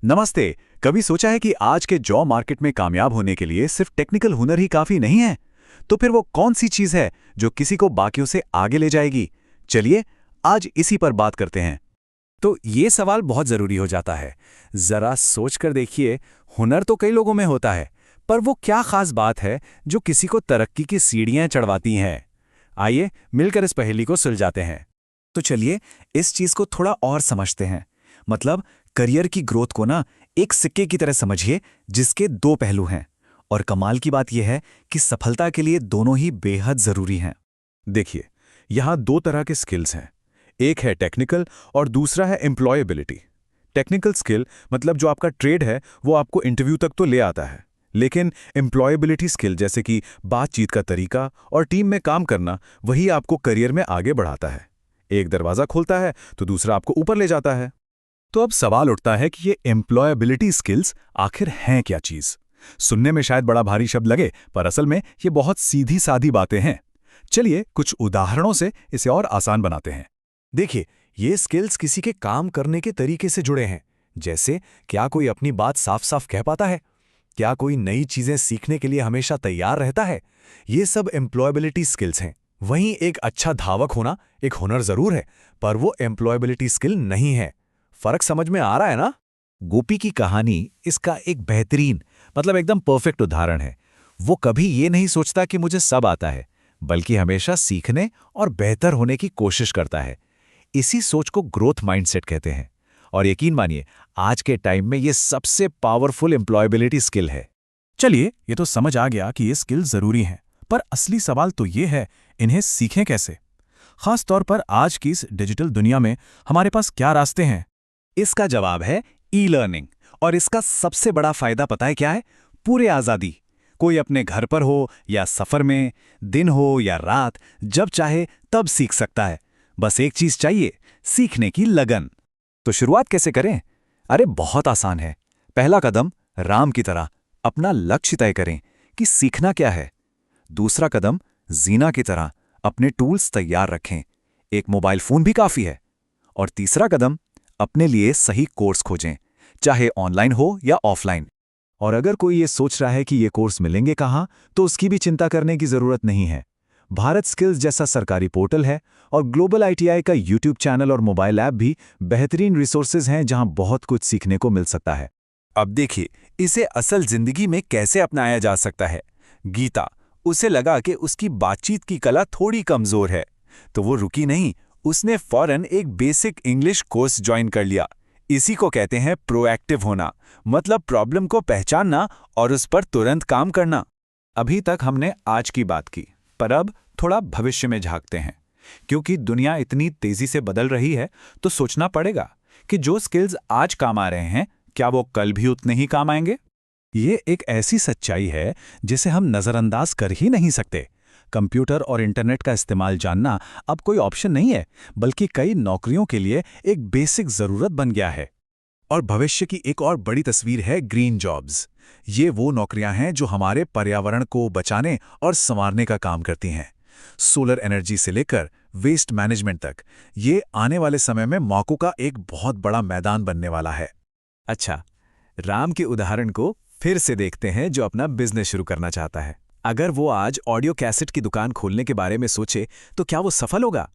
नमस्ते। कभी सोचा है कि आज के जॉब मार्केट में कामयाब होने के लिए सिर्फ टेक्निकल हुनर ही काफी नहीं है? तो फिर वो कौन सी चीज है जो किसी को बाकियों से आगे ले जाएगी? चलिए आज इसी पर बात करते हैं। तो ये सवाल बहुत जरूरी हो जाता है। जरा सोच कर देखिए, हुनर तो कई लोगों में होता है, पर वो क्या खास बात है जो किसी को तरक्की की सीढ़ियां चढ़वाती हैं? आइए मिलकर इस पहेली को सुलझाते हैं। तो चलिए इस चीज को थोड़ा और समझते हैं। मतलब करियर की ग्रोथ को ना एक सिक्के की तरह समझिए जिसके दो पहलू हैं। और कमाल की बात यह है कि सफलता के लिए दोनों ही बेहद जरूरी हैं। देखिए, यहाँ दो तरह के स्किल्स हैं। एक है टेक्निकल और दूसरा है एम्प्लॉयबिलिटी। टेक्निकल स्किल मतलब जो आपका ट्रेड है वो आपको इंटरव्यू तक तो ले आता है, लेकिन एम्प्लॉयबिलिटी स्किल जैसे कि बातचीत का तरीका और टीम में काम करना, वही आपको करियर में आगे बढ़ाता है। एक दरवाजा खोलता है तो दूसरा आपको ऊपर ले जाता है। तो अब सवाल उठता है कि ये एम्प्लॉयबिलिटी स्किल्स आखिर हैं क्या चीज? सुनने में शायद बड़ा भारी शब्द लगे, पर असल में ये बहुत सीधी सादी बातें हैं। चलिए कुछ उदाहरणों से इसे और आसान बनाते हैं। देखिए, ये स्किल्स किसी के काम करने के तरीके से जुड़े हैं। जैसे, क्या कोई अपनी बात साफ साफ कह पाता है? क्या कोई नई चीजें सीखने के लिए हमेशा तैयार रहता है? ये सब एम्प्लॉयबिलिटी स्किल्स हैं। वहीं एक अच्छा धावक होना एक हुनर जरूर है, पर वो एम्प्लॉयबिलिटी स्किल नहीं है। फर्क समझ में आ रहा है ना? गोपी की कहानी इसका एक बेहतरीन मतलब एकदम परफेक्ट उदाहरण है। वो कभी ये नहीं सोचता कि मुझे सब आता है, बल्कि हमेशा सीखने और बेहतर होने की कोशिश करता है। इसी सोच को ग्रोथ माइंडसेट कहते हैं। और यकीन मानिए, आज के टाइम में ये सबसे पावरफुल एम्प्लॉयबिलिटी स्किल है। चलिए, ये तो समझ आ गया कि ये स्किल जरूरी हैं, पर असली सवाल तो ये है, इन्हें सीखें कैसे? खास तौर पर आज की इस डिजिटल दुनिया में हमारे पास क्या रास्ते हैं? इसका जवाब है ई लर्निंग। और इसका सबसे बड़ा फायदा पता है क्या है? पूरे आज़ादी। कोई अपने घर पर हो या सफ़र में, दिन हो या रात, जब चाहे तब सीख सकता है। बस एक चीज़ चाहिए, सीखने की लगन। तो शुरुआत कैसे करें? अरे बहुत आसान है। पहला कदम राम की तरह अपना लक्ष्य तय करें कि सीखना क्या है। दूसरा कदम जीना की तरह अपने टूल्स तैयार रखें। एक मोबाइल फ़ोन भी काफ़ी है। और तीसरा कदम अपने लिए सही कोर्स खोजें, चाहे ऑनलाइन हो या ऑफलाइन। और अगर कोई ये सोच रहा है कि ये कोर्स मिलेंगे कहाँ, तो उसकी भी चिंता करने की ज़रूरत नहीं है। भारत स्किल्स जैसा सरकारी पोर्टल है और ग्लोबल आईटीआई का यूट्यूब चैनल और मोबाइल ऐप भी बेहतरीन रिसोर्सेज हैं जहां बहुत कुछ सीखने को मिल सकता है। अब देखिए, इसे असल जिंदगी में कैसे अपनाया जा सकता है। गीता, उसे लगा कि उसकी बातचीत की कला थोड़ी कमजोर है, तो वो रुकी नहीं, उसने फौरन एक बेसिक इंग्लिश कोर्स ज्वाइन कर लिया। इसी को कहते हैं प्रोएक्टिव होना, मतलब प्रॉब्लम को पहचानना और उस पर तुरंत काम करना। अभी तक हमने आज की बात की, पर अब थोड़ा भविष्य में झांकते हैं। क्योंकि दुनिया इतनी तेजी से बदल रही है, तो सोचना पड़ेगा कि जो स्किल्स आज काम आ रहे हैं, क्या वो कल भी उतने ही काम आएंगे? ये एक ऐसी सच्चाई है जिसे हम नज़रअंदाज कर ही नहीं सकते। कंप्यूटर और इंटरनेट का इस्तेमाल जानना अब कोई ऑप्शन नहीं है, बल्कि कई नौकरियों के लिए एक बेसिक ज़रूरत बन गया है। और भविष्य की एक और बड़ी तस्वीर है ग्रीन जॉब्स। ये वो नौकरियां हैं जो हमारे पर्यावरण को बचाने और संवारने का काम करती हैं। सोलर एनर्जी से लेकर वेस्ट मैनेजमेंट तक, ये आने वाले समय में मौकों का एक बहुत बड़ा मैदान बनने वाला है। अच्छा, राम के उदाहरण को फिर से देखते हैं, जो अपना बिजनेस शुरू करना चाहता है। अगर वो आज ऑडियो कैसेट की दुकान खोलने के बारे में सोचे, तो क्या वो सफल होगा?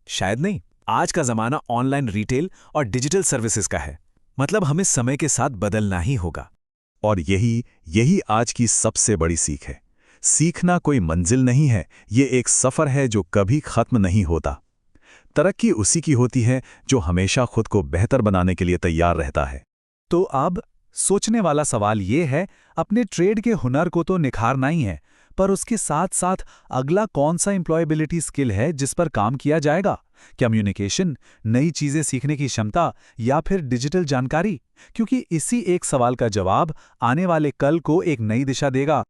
शायद नहीं। आज का जमाना ऑनलाइन रिटेल और डिजिटल सर्विसेज का है, मतलब हमें समय के साथ बदलना ही होगा। और यही आज की सबसे बड़ी सीख है। सीखना कोई मंजिल नहीं है, ये एक सफ़र है जो कभी खत्म नहीं होता। तरक्की उसी की होती है जो हमेशा खुद को बेहतर बनाने के लिए तैयार रहता है। तो अब सोचने वाला सवाल ये है, अपने ट्रेड के हुनर को तो निखारना ही है, पर उसके साथ साथ अगला कौन सा एम्प्लॉयबिलिटी स्किल है जिस पर काम किया जाएगा? कम्युनिकेशन, नई चीजें सीखने की क्षमता, या फिर डिजिटल जानकारी? क्योंकि इसी एक सवाल का जवाब आने वाले कल को एक नई दिशा देगा।